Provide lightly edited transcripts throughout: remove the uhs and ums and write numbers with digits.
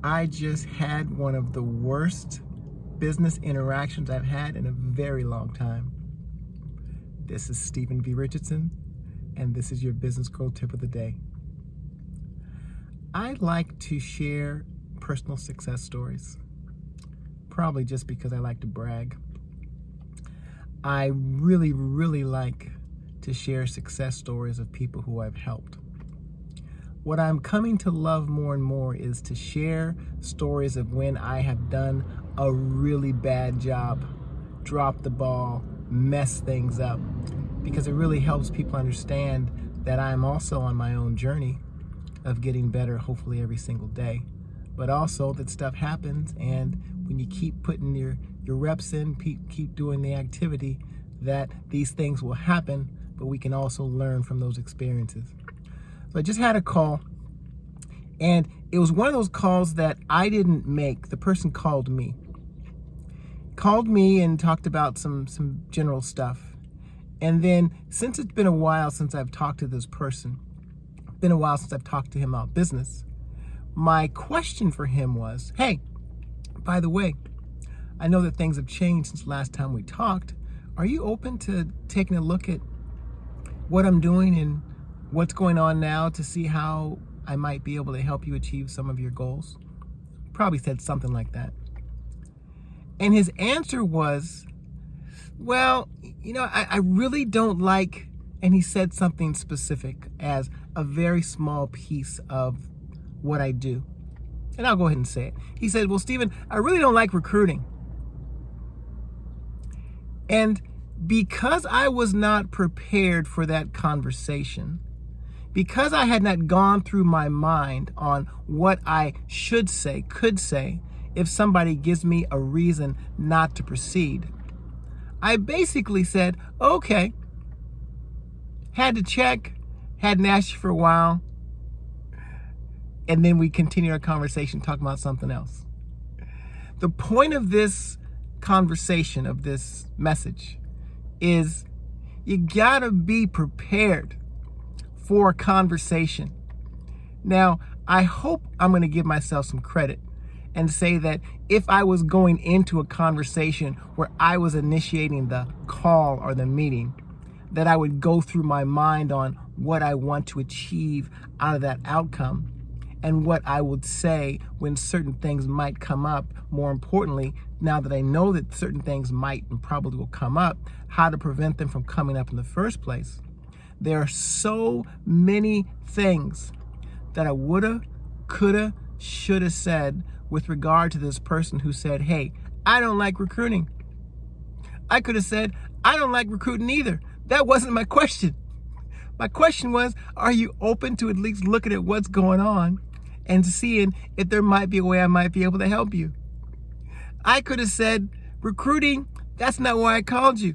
I just had one of the worst business interactions I've had in a very long time. This is Stephen V. Richardson, and this is your business growth tip of the day. I like to share personal success stories, probably just because I like to brag. I really like to share success stories of people who I've helped. What I'm coming to love more and more is to share stories of when I have done a really bad job, dropped the ball, messed things up, because it really helps people understand that I'm also on my own journey of getting better, hopefully every single day. But also that stuff happens, and when you keep putting your reps in, keep doing the activity, that these things will happen, but we can also learn from those experiences. So I just had a call, and it was one of those calls that I didn't make. The person called me and talked about some general stuff. And then, since it's been a while since I've talked to this person, been a while since I've talked to him about business, my question for him was, hey, by the way, I know that things have changed since last time we talked. Are you open to taking a look at what I'm doing and what's going on now to see how I might be able to help you achieve some of your goals? Probably said something like that. And his answer was, well, I really don't like, and he said something specific as a very small piece of what I do. And I'll go ahead and say it. He said, well, Stephen, I really don't like recruiting. And because I was not prepared for that conversation, because I had not gone through my mind on what I should say, could say, if somebody gives me a reason not to proceed, I basically said, okay, had to check, hadn't asked you for a while, and then we continued our conversation talking about something else. The point of this conversation, of this message, is you gotta be prepared for a conversation. Now, I hope I'm gonna give myself some credit and say that if I was going into a conversation where I was initiating the call or the meeting, that I would go through my mind on what I want to achieve out of that outcome and what I would say when certain things might come up. More importantly, now that I know that certain things might and probably will come up, how to prevent them from coming up in the first place. There are so many things that I woulda, coulda, shoulda said with regard to this person who said, hey, I don't like recruiting. I could have said, I don't like recruiting either. That wasn't my question. My question was, are you open to at least looking at what's going on and seeing if there might be a way I might be able to help you? I could have said, recruiting, that's not why I called you.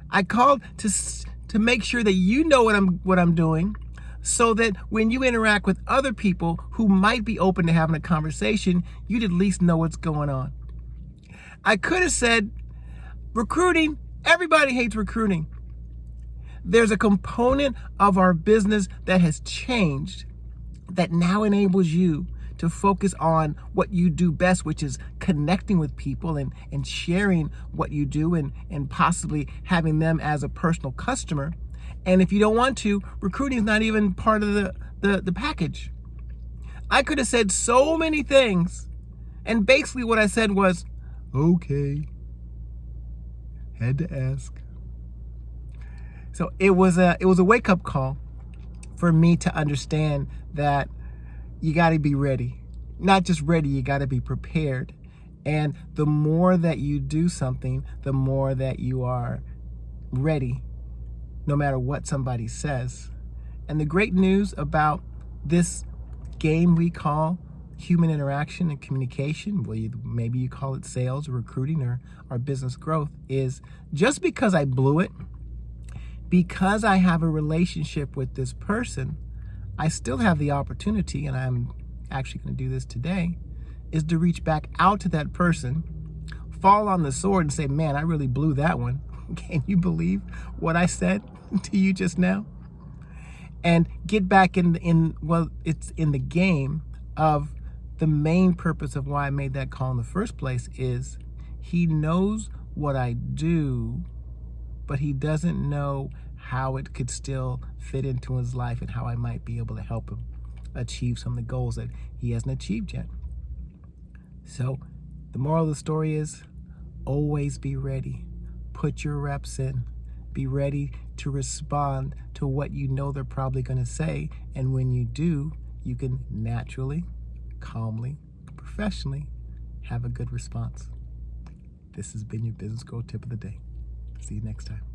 I called to make sure that you know what I'm doing, so that when you interact with other people who might be open to having a conversation, you'd at least know what's going on. I could have said, recruiting, everybody hates recruiting. There's a component of our business that has changed that now enables you to focus on what you do best, which is connecting with people and sharing what you do and possibly having them as a personal customer. And if you don't want to, recruiting is not even part of the package. I could have said so many things, and basically what I said was, okay, had to ask. So it was a wake-up call for me to understand that you got to be ready. Not just ready, you got to be prepared. And the more that you do something, the more that you are ready, no matter what somebody says. And the great news about this game we call human interaction and communication, well, maybe you call it sales or recruiting or business growth, is just because I blew it, because I have a relationship with this person, I still have the opportunity, and I'm actually going to do this today, is to reach back out to that person, fall on the sword and say, man, I really blew that one. Can you believe what I said to you just now? And get back it's in the game of the main purpose of why I made that call in the first place is he knows what I do, but he doesn't know how it could still fit into his life and how I might be able to help him achieve some of the goals that he hasn't achieved yet. So the moral of the story is always be ready. Put your reps in. Be ready to respond to what you know they're probably going to say. And when you do, you can naturally, calmly, professionally have a good response. This has been your Business Growth Tip of the Day. See you next time.